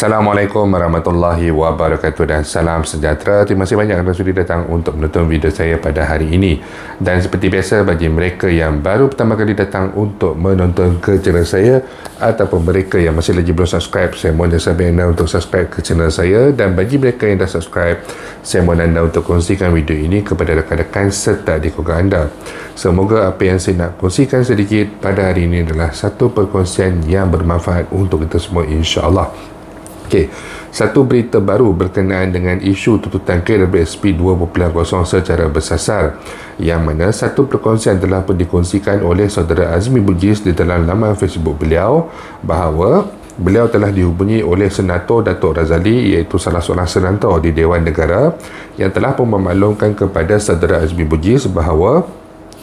Assalamualaikum warahmatullahi wabarakatuh dan salam sejahtera. Terima kasih banyak kerana sudi datang untuk menonton video saya pada hari ini. Dan seperti biasa, bagi mereka yang baru pertama kali datang untuk menonton ke channel saya ataupun mereka yang masih lagi belum subscribe, saya mohon sampai anda untuk subscribe ke channel saya. Dan bagi mereka yang dah subscribe, saya mohon anda untuk kongsikan video ini kepada rakan-rakan serta adik keluarga anda. Semoga apa yang saya nak kongsikan sedikit pada hari ini adalah satu perkongsian yang bermanfaat untuk kita semua, insya-Allah. Okey, satu berita baru berkenaan dengan isu tuntutan KWSP 2.0 secara bersasar, yang mana satu perkongsian telah pun dikongsikan oleh saudara Azmi Bugis di dalam laman Facebook beliau bahawa beliau telah dihubungi oleh Senator Datuk Razali, iaitu salah seorang senator di Dewan Negara, yang telah pun memaklumkan kepada saudara Azmi Bugis bahawa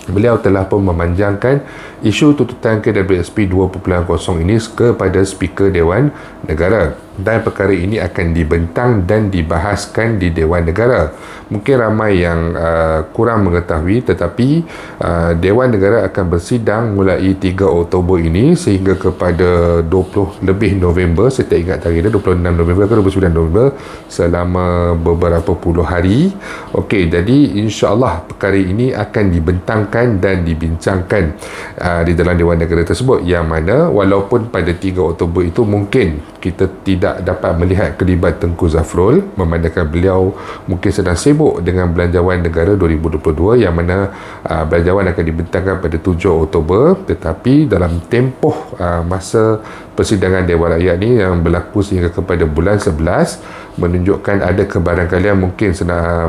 beliau telah pun memanjangkan isu tuntutan KWSP 2.0 ini kepada Speaker Dewan Negara, dan perkara ini akan dibentang dan dibahaskan di Dewan Negara. Mungkin ramai yang kurang mengetahui, tetapi Dewan Negara akan bersidang mulai 3 Oktober ini sehingga kepada 20 lebih November, saya tak ingat tarikh dia, 26 November ke 29 November, selama beberapa puluh hari. Okey, jadi insya-Allah perkara ini akan dibentangkan dan dibincangkan di dalam Dewan Negara tersebut, yang mana walaupun pada 3 Oktober itu mungkin kita tidak dapat melihat kelibat Tengku Zafrul, memandangkan beliau mungkin sedang sibuk dengan Belanjawan Negara 2022, yang mana belanjawan akan dibentangkan pada 7 Oktober, tetapi dalam tempoh masa persidangan Dewan Rakyat ni yang berlaku sehingga kepada bulan 11 menunjukkan ada kebarangkalian mungkin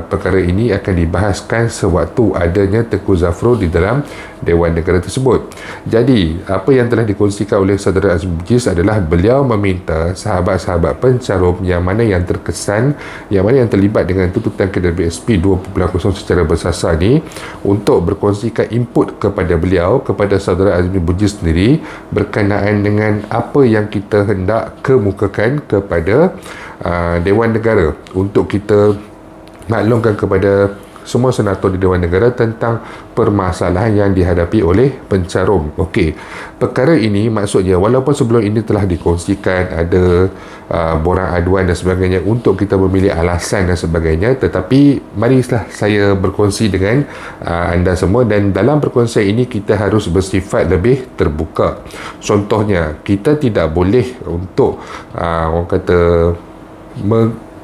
perkara ini akan dibahaskan sewaktu adanya Tengku Zafrul di dalam Dewan Negara tersebut. Jadi, apa yang telah dikongsikan oleh saudara Azmi Bugis adalah beliau meminta sahabat-sahabat pencarum yang mana yang terkesan, yang mana yang terlibat dengan tuntutan KWSP 2.0 secara bersasar ni, untuk berkongsikan input kepada beliau, kepada saudara Azmi Bugis sendiri, berkenaan dengan apa yang kita hendak kemukakan kepada Dewan Negara, untuk kita maklumkan kepada semua senator di Dewan Negara tentang permasalahan yang dihadapi oleh pencarum. Okey, perkara ini maksudnya walaupun sebelum ini telah dikongsikan ada borang aduan dan sebagainya untuk kita memilih alasan dan sebagainya, tetapi marilah saya berkongsi dengan anda semua, dan dalam perkongsian ini kita harus bersifat lebih terbuka. Contohnya, kita tidak boleh untuk orang kata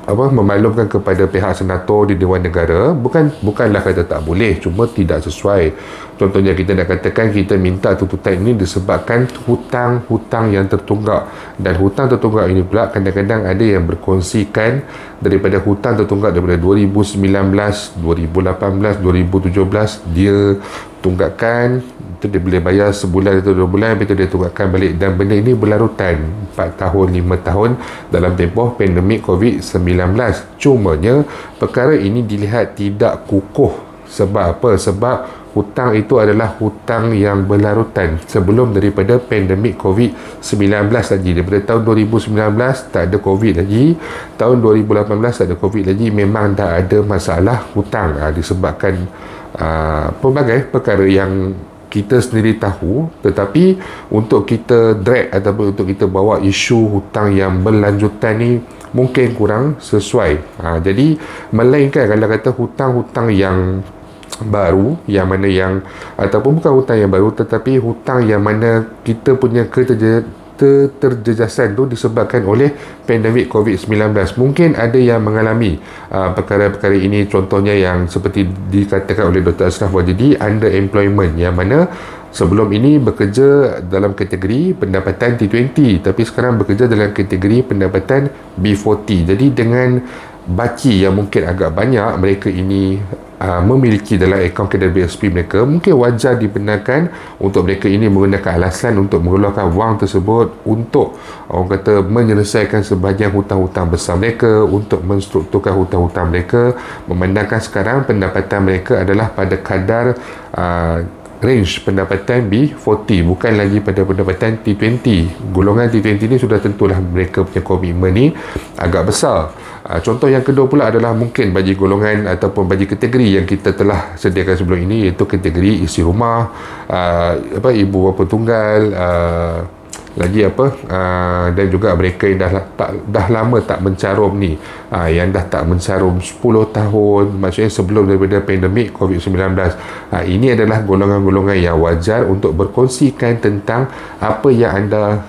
memaklumkan kepada pihak senator di Dewan Negara, bukanlah kata tak boleh, cuma tidak sesuai. Contohnya, kita nak katakan kita minta tuntutan ini disebabkan hutang-hutang yang tertunggak, dan hutang tertunggak ini pula kadang-kadang ada yang berkongsikan daripada hutang tertunggak daripada 2019, 2018, 2017 dia tunggakan, itu dia boleh bayar sebulan atau 2 bulan, lepas itu dia tunggakan balik, dan benda ini berlarutan 4 tahun, 5 tahun dalam tempoh pandemik COVID-19. Cumanya perkara ini dilihat tidak kukuh. Sebab apa? Sebab hutang itu adalah hutang yang berlarutan sebelum daripada pandemik COVID-19 lagi. Daripada tahun 2019 tak ada COVID lagi, tahun 2018 tak ada COVID lagi, memang dah ada masalah hutang disebabkan pelbagai perkara yang kita sendiri tahu, tetapi untuk kita drag ataupun untuk kita bawa isu hutang yang berlanjutan ni mungkin kurang sesuai. Jadi melainkan kalau kata hutang-hutang yang baru, yang mana yang ataupun bukan hutang yang baru, tetapi hutang yang mana kita punya keterjejasan tu disebabkan oleh pandemik COVID-19. Mungkin ada yang mengalami perkara-perkara ini, contohnya yang seperti dikatakan oleh Dr. Ashraf Wajidi, underemployment, yang mana sebelum ini bekerja dalam kategori pendapatan T20, tapi sekarang bekerja dalam kategori pendapatan B40. Jadi dengan baci yang mungkin agak banyak mereka ini memiliki dalam akaun KWSP mereka, mungkin wajar dibenarkan untuk mereka ini menggunakan alasan untuk mengeluarkan wang tersebut untuk orang kata menyelesaikan sebahagian hutang-hutang besar mereka, untuk menstrukturkan hutang-hutang mereka, memandangkan sekarang pendapatan mereka adalah pada kadar range pendapatan B40, bukan lagi pada pendapatan T20. Golongan T20 ni sudah tentulah mereka punya komitmen ni agak besar. Contoh yang kedua pula adalah mungkin bagi golongan ataupun bagi kategori yang kita telah sediakan sebelum ini, iaitu kategori isi rumah, ibu bapa tunggal, lagi apa, dan juga mereka yang dah lama tak mencarum ni, yang dah tak mencarum 10 tahun, maksudnya sebelum daripada pandemik COVID-19. Ini adalah golongan-golongan yang wajar untuk berkongsikan tentang apa yang anda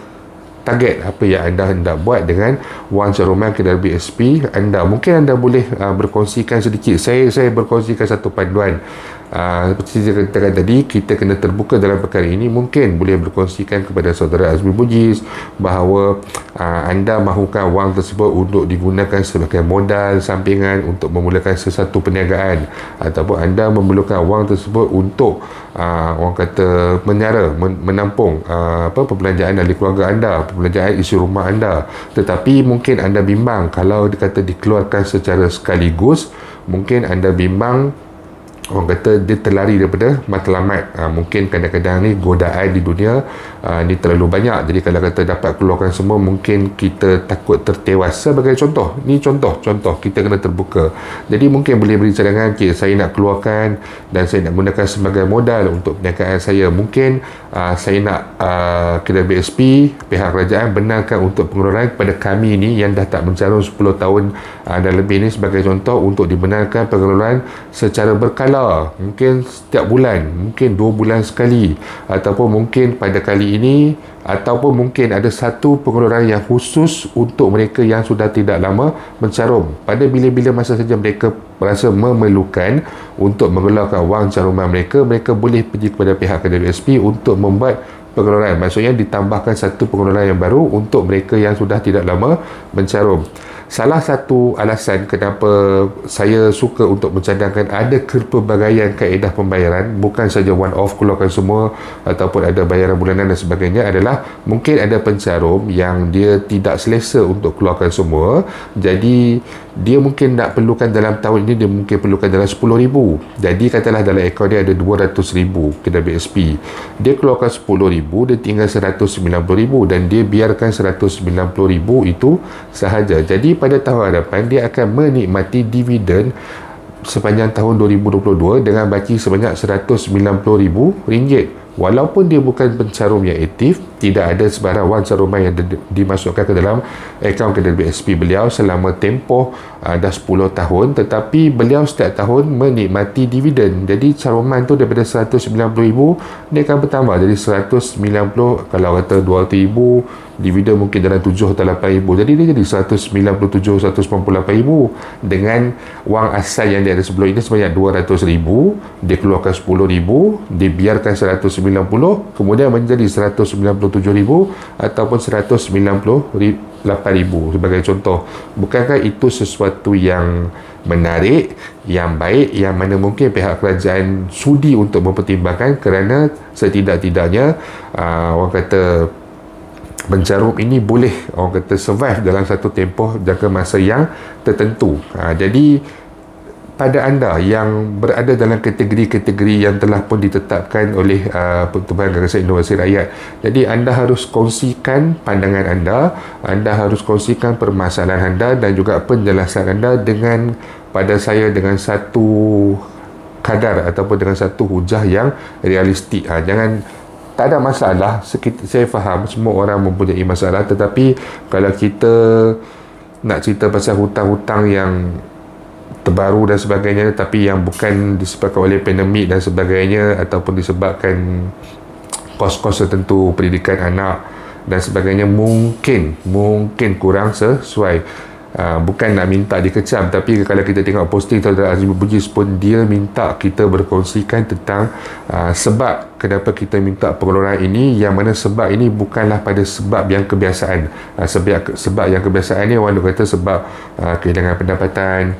target, apa yang anda hendak buat dengan wang caruman Kedai BSP anda. Mungkin anda boleh berkongsikan sedikit. Saya berkongsikan satu panduan. Seperti saya katakan tadi, kita kena terbuka dalam perkara ini. Mungkin boleh berkongsikan kepada saudara Azmi Bugis bahawa anda mahukan wang tersebut untuk digunakan sebagai modal sampingan untuk memulakan sesuatu perniagaan, ataupun anda memerlukan wang tersebut untuk orang kata menampung perbelanjaan ahli keluarga anda, perbelanjaan isi rumah anda. Tetapi mungkin anda bimbang kalau dikata dikeluarkan secara sekaligus, mungkin anda bimbang orang kata dia terlari daripada matlamat. Mungkin kadang-kadang ni godaan di dunia ni terlalu banyak, jadi kalau kata dapat keluarkan semua, mungkin kita takut tertewas. Sebagai contoh, ni contoh kita kena terbuka. Jadi mungkin boleh beri cadangan, okay, saya nak keluarkan dan saya nak gunakan sebagai modal untuk perniagaan saya. Mungkin saya nak Kedai BSP, pihak kerajaan benarkan untuk pengeluaran kepada kami ni yang dah tak mencarum 10 tahun dan lebih ni, sebagai contoh, untuk dibenarkan pengeluaran secara berkala. Mungkin setiap bulan, mungkin 2 bulan sekali, ataupun mungkin pada kali ini, ataupun mungkin ada satu pengeluaran yang khusus untuk mereka yang sudah tidak lama mencarum. Pada bila-bila masa saja mereka merasa memerlukan untuk mengeluarkan wang caruman mereka boleh pergi kepada pihak Kedai BSP untuk membuat pengeluaran. Maksudnya ditambahkan satu pengeluaran yang baru untuk mereka yang sudah tidak lama mencarum. Salah satu alasan kenapa saya suka untuk mencadangkan ada pelbagaian kaedah pembayaran, bukan saja one off keluarkan semua ataupun ada bayaran bulanan dan sebagainya, adalah mungkin ada pencarum yang dia tidak selesa untuk keluarkan semua. Jadi dia mungkin nak perlukan dalam tahun ini, dia mungkin perlukan dalam 10,000. Jadi katalah dalam akaun dia ada 200,000 Kedai BSP, dia keluarkan 10,000, dia tinggal 190,000 dan dia biarkan 190,000 itu sahaja. Jadi pada tahun hadapan dia akan menikmati dividen sepanjang tahun 2022 dengan baki sebanyak RM190,000. Walaupun dia bukan pencarum yang aktif, tidak ada sebarang wang caruman yang dimasukkan ke dalam akaun Kedai BSP beliau selama tempoh dah 10 tahun, tetapi beliau setiap tahun menikmati dividen. Jadi caruman tu daripada 190,000 dia akan bertambah jadi 190, kalau kata 200,000, dividen mungkin dalam 7 atau 8,000, jadi dia jadi 197, 198,000. Dengan wang asal yang dia ada sebelum ini sebanyak 200,000, dia keluarkan 10,000, dia biarkan 190, kemudian menjadi 197,000 ataupun 198,000 sebagai contoh. Bukankah itu sesuatu yang menarik, yang baik, yang mana mungkin pihak kerajaan sudi untuk mempertimbangkan, kerana setidak-tidaknya orang kata pencarum ini boleh orang kata survive dalam satu tempoh jangka masa yang tertentu. Jadi pada anda yang berada dalam kategori-kategori yang telah pun ditetapkan oleh Pertubuhan Gagasan Inovasi Rakyat, jadi anda harus kongsikan pandangan anda harus kongsikan permasalahan anda dan juga penjelasan anda dengan pada saya dengan satu kadar ataupun dengan satu hujah yang realistik. Jangan, tak ada masalah, saya faham semua orang mempunyai masalah, tetapi kalau kita nak cerita pasal hutang-hutang yang terbaru dan sebagainya, tapi yang bukan disebabkan oleh pandemik dan sebagainya, ataupun disebabkan kos-kos tertentu pendidikan anak dan sebagainya, mungkin kurang sesuai. Bukan nak minta dikecam, tapi kalau kita tengok posting saudara Azmi Bugis pun, dia minta kita berkongsikan tentang sebab kenapa kita minta pengeluaran ini, yang mana sebab ini bukanlah pada sebab yang kebiasaan. Sebab yang kebiasaan ni orang kata sebab kehilangan pendapatan.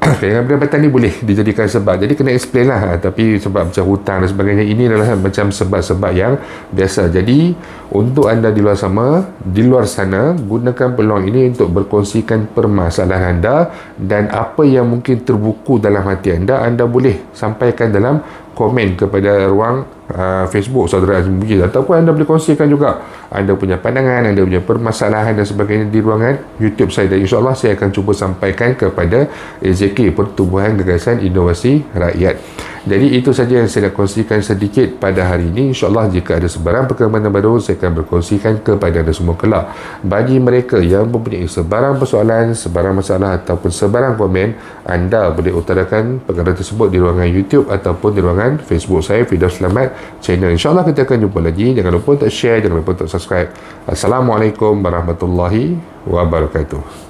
Kehilangan pendapatan ni boleh dijadikan sebab, jadi kena explain lah. Tapi sebab macam hutang dan sebagainya, ini adalah macam sebab-sebab yang biasa. Jadi untuk anda di luar sana, gunakan peluang ini untuk berkongsikan permasalahan anda, dan apa yang mungkin terbuku dalam hati anda boleh sampaikan dalam komen kepada ruang Facebook saudara Azmi Bugis, ataupun anda boleh kongsikan juga anda punya pandangan, anda punya permasalahan dan sebagainya di ruangan YouTube saya, dan insyaAllah saya akan cuba sampaikan kepada AZK, Pertubuhan Gagasan Inovasi Rakyat. Jadi itu saja yang saya nak kongsikan sedikit pada hari ini. InsyaAllah jika ada sebarang perkembangan baru, saya akan berkongsikan kepada anda semua kelak. Bagi mereka yang mempunyai sebarang persoalan, sebarang masalah ataupun sebarang komen, anda boleh utarakan perkara tersebut di ruangan YouTube ataupun di ruangan Facebook saya, Firdaus Selamat channel. InsyaAllah kita akan jumpa lagi. Jangan lupa untuk share, jangan lupa untuk subscribe. Assalamualaikum warahmatullahi wabarakatuh.